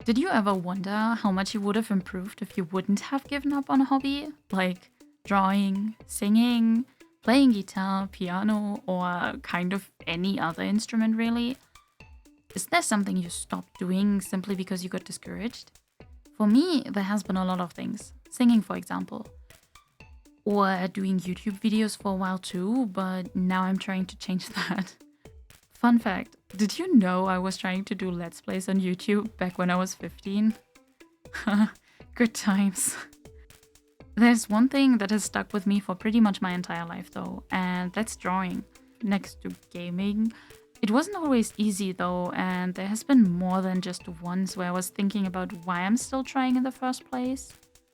Did you ever wonder how much you would have improved if you wouldn't have given up on a hobby? Like drawing, singing, playing guitar, piano, or kind of any other instrument, really? Is there something you stopped doing simply because you got discouraged? For me, there has been a lot of things. Singing, for example. Or doing YouTube videos for a while too, but now I'm trying to change that. Fun fact, did you know I was trying to do Let's Plays on YouTube back when I was 15? Good times. There's one thing that has stuck with me for pretty much my entire life though, and that's drawing. Next to gaming. It wasn't always easy though, and there has been more than just once where I was thinking about why I'm still trying in the first place.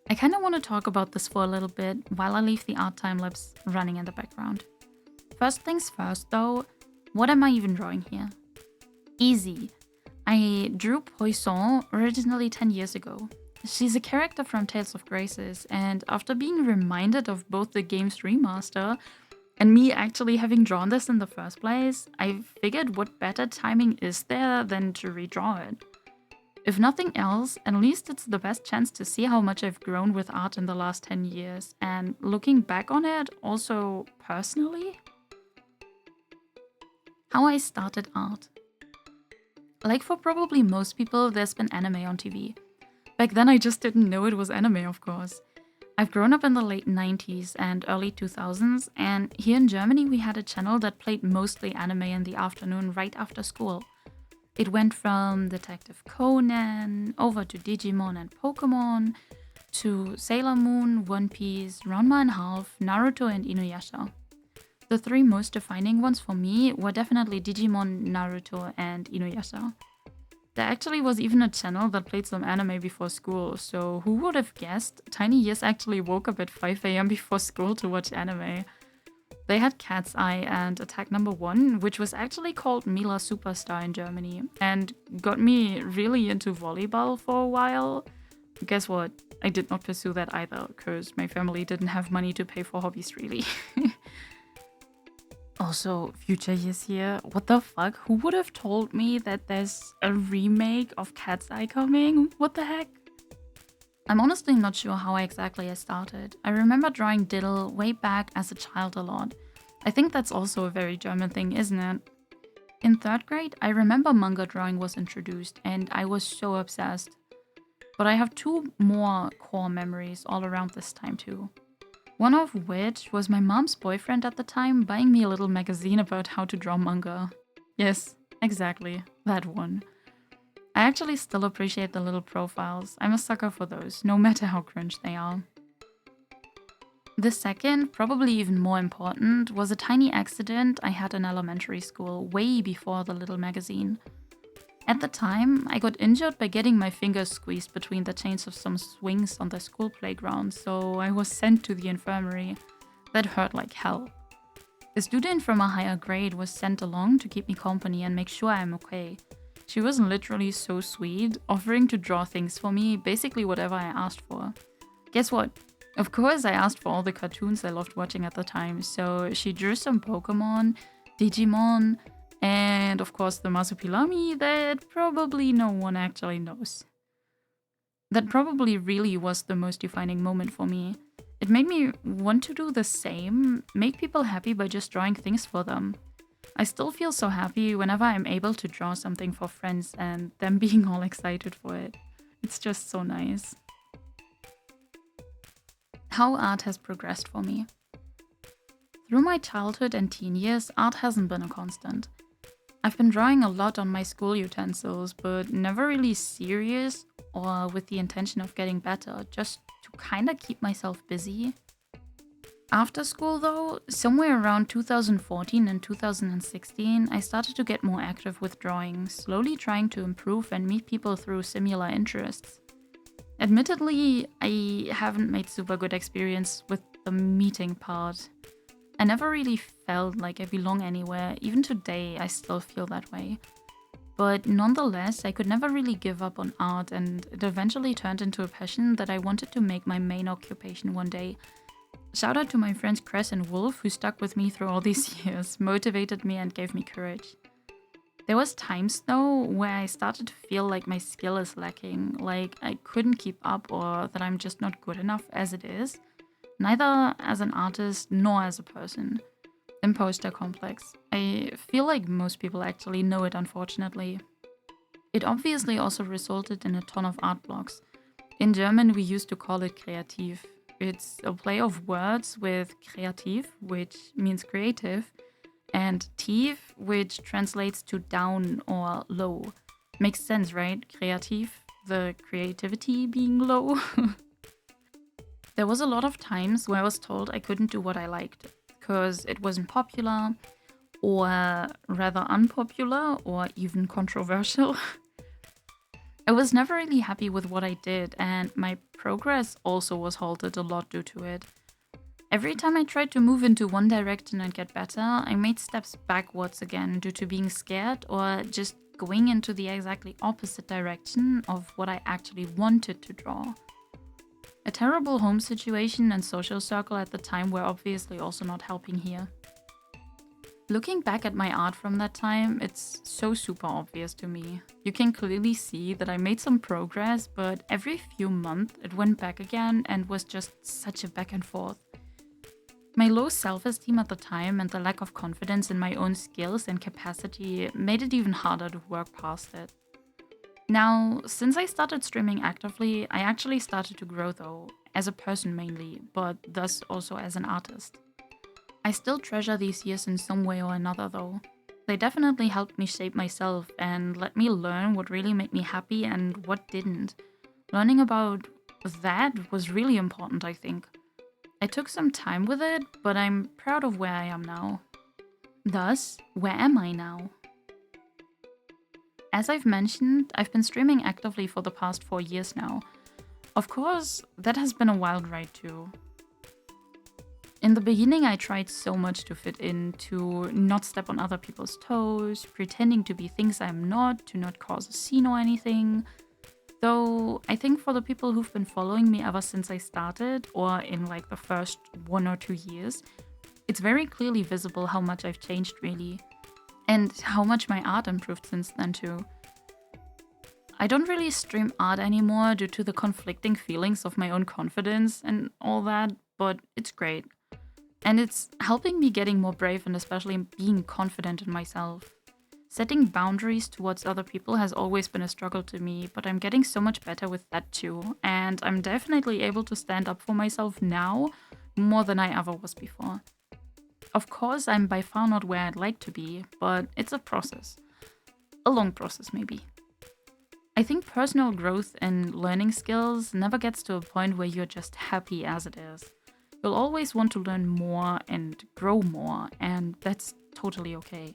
I kinda want to talk about this for a little bit while I leave the art time lapse running in the background. First things first though, what am I even drawing here? Easy. I drew Poisson originally 10 years ago. She's a character from Tales of Graces, and after being reminded of both the game's remaster and me actually having drawn this in the first place, I figured what better timing is there than to redraw it. If nothing else, at least it's the best chance to see how much I've grown with art in the last 10 years, and looking back on it, also personally. How I started art. Like for probably most people, there's been anime on TV. Back then I just didn't know it was anime, of course. I've grown up in the late 90s and early 2000s, and here in Germany we had a channel that played mostly anime in the afternoon right after school. It went from Detective Conan, over to Digimon and Pokemon, to Sailor Moon, One Piece, Ranma and Half, Naruto and Inuyasha. The three most defining ones for me were definitely Digimon, Naruto and Inuyasha. There actually was even a channel that played some anime before school, so who would have guessed Tiny Ears actually woke up at 5 AM before school to watch anime. They had Cat's Eye and Attack Number 1, which was actually called Mila Superstar in Germany, and got me really into volleyball for a while. Guess what? I did not pursue that either, because my family didn't have money to pay for hobbies really. Also, Future Years here. What the fuck? Who would have told me that there's a remake of Cat's Eye coming? What the heck? I'm honestly not sure how exactly I started. I remember drawing Diddle way back as a child a lot. I think that's also a very German thing, isn't it? In 3rd grade, I remember manga drawing was introduced and I was so obsessed. But I have 2 more core memories all around this time too. One of which was my mom's boyfriend at the time buying me a little magazine about how to draw manga. Yes, exactly, that one. I actually still appreciate the little profiles. I'm a sucker for those, no matter how cringe they are. The second, probably even more important, was a tiny accident I had in elementary school, way before the little magazine. At the time, I got injured by getting my fingers squeezed between the chains of some swings on the school playground, so I was sent to the infirmary. That hurt like hell. A student from a higher grade was sent along to keep me company and make sure I'm okay. She was literally so sweet, offering to draw things for me, basically whatever I asked for. Guess what? Of course I asked for all the cartoons I loved watching at the time, so she drew some Pokemon, Digimon, and of course the Masupilami that probably no one actually knows. That probably really was the most defining moment for me. It made me want to do the same, make people happy by just drawing things for them. I still feel so happy whenever I'm able to draw something for friends and them being all excited for it. It's just so nice. How art has progressed for me. Through my childhood and teen years, art hasn't been a constant. I've been drawing a lot on my school utensils, but never really serious or with the intention of getting better, just to kinda keep myself busy. After school though, somewhere around 2014 and 2016, I started to get more active with drawing, slowly trying to improve and meet people through similar interests. Admittedly, I haven't made super good experience with the meeting part. I never really felt like I belong anywhere. Even today, I still feel that way. But nonetheless, I could never really give up on art, and it eventually turned into a passion that I wanted to make my main occupation one day. Shout out to my friends Cress and Wolf, who stuck with me through all these years, motivated me and gave me courage. There was times though where I started to feel like my skill is lacking, like I couldn't keep up or that I'm just not good enough as it is, neither as an artist nor as a person. Imposter complex. I feel like most people actually know it, unfortunately. It obviously also resulted in a ton of art blocks. In German, we used to call it kreativ. It's a play of words with kreativ, which means creative, and tief, which translates to down or low. Makes sense, right? Kreativ, the creativity being low. There was a lot of times where I was told I couldn't do what I liked because it wasn't popular, or rather unpopular, or even controversial. I was never really happy with what I did, and my progress also was halted a lot due to it. Every time I tried to move into one direction and get better, I made steps backwards again due to being scared or just going into the exactly opposite direction of what I actually wanted to draw. A terrible home situation and social circle at the time were obviously also not helping here. Looking back at my art from that time, it's so super obvious to me. You can clearly see that I made some progress, but every few months it went back again and was just such a back and forth. My low self-esteem at the time and the lack of confidence in my own skills and capacity made it even harder to work past it. Now, since I started streaming actively, I actually started to grow though, as a person mainly, but thus also as an artist. I still treasure these years in some way or another though. They definitely helped me shape myself and let me learn what really made me happy and what didn't. Learning about that was really important, I think. I took some time with it, but I'm proud of where I am now. Thus, where am I now? As I've mentioned, I've been streaming actively for the past 4 years now. Of course, that has been a wild ride too. In the beginning, I tried so much to fit in, to not step on other people's toes, pretending to be things I'm not, to not cause a scene or anything. Though I think for the people who've been following me ever since I started, or in like the first 1 or 2 years, it's very clearly visible how much I've changed really. And how much my art improved since then too. I don't really stream art anymore due to the conflicting feelings of my own confidence and all that, but it's great. And it's helping me getting more brave and especially being confident in myself. Setting boundaries towards other people has always been a struggle to me, but I'm getting so much better with that too. And I'm definitely able to stand up for myself now more than I ever was before. Of course, I'm by far not where I'd like to be, but it's a process. A long process, maybe. I think personal growth and learning skills never gets to a point where you're just happy as it is. You'll always want to learn more and grow more, and that's totally okay.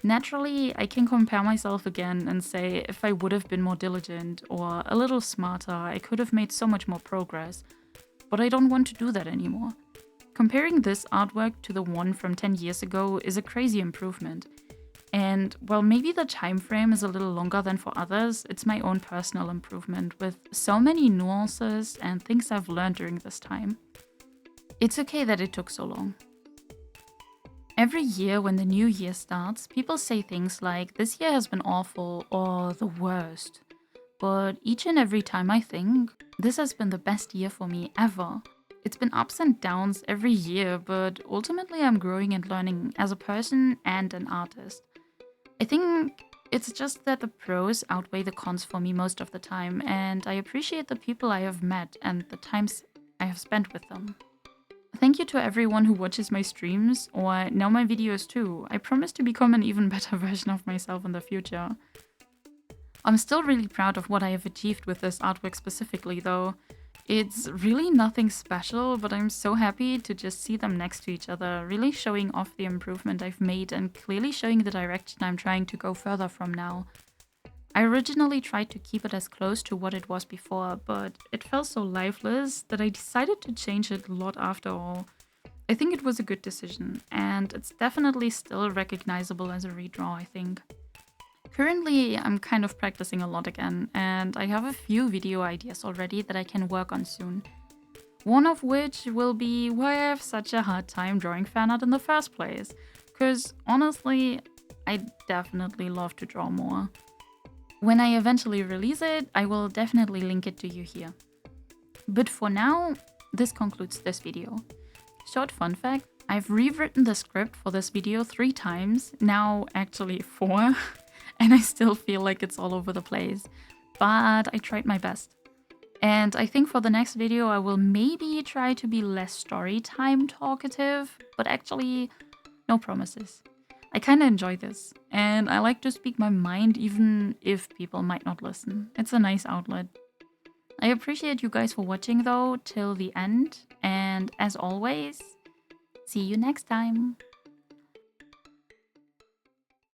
Naturally, I can compare myself again and say if I would have been more diligent or a little smarter, I could have made so much more progress. But I don't want to do that anymore. Comparing this artwork to the one from 10 years ago is a crazy improvement. And while maybe the time frame is a little longer than for others, it's my own personal improvement with so many nuances and things I've learned during this time. It's okay that it took so long. Every year when the new year starts, people say things like, this year has been awful or the worst. But each and every time I think, this has been the best year for me ever. It's been ups and downs every year, but ultimately I'm growing and learning as a person and an artist. I think it's just that the pros outweigh the cons for me most of the time, and I appreciate the people I have met and the times I have spent with them. Thank you to everyone who watches my streams, or now my videos too. I promise to become an even better version of myself in the future. I'm still really proud of what I have achieved with this artwork specifically though. It's really nothing special, but I'm so happy to just see them next to each other, really showing off the improvement I've made and clearly showing the direction I'm trying to go further from now. I originally tried to keep it as close to what it was before, but it felt so lifeless that I decided to change it a lot after all. I think it was a good decision, and it's definitely still recognizable as a redraw, I think. Currently, I'm kind of practicing a lot again, and I have a few video ideas already that I can work on soon. One of which will be why I have such a hard time drawing fan art in the first place. Because honestly, I'd definitely love to draw more. When I eventually release it, I will definitely link it to you here. But for now, this concludes this video. Short fun fact, I've rewritten the script for this video 3 times, now actually 4, and I still feel like it's all over the place. But I tried my best. And I think for the next video I will maybe try to be less story time talkative, but actually no promises. I kinda enjoy this, and I like to speak my mind even if people might not listen. It's a nice outlet. I appreciate you guys for watching though till the end, and as always, see you next time.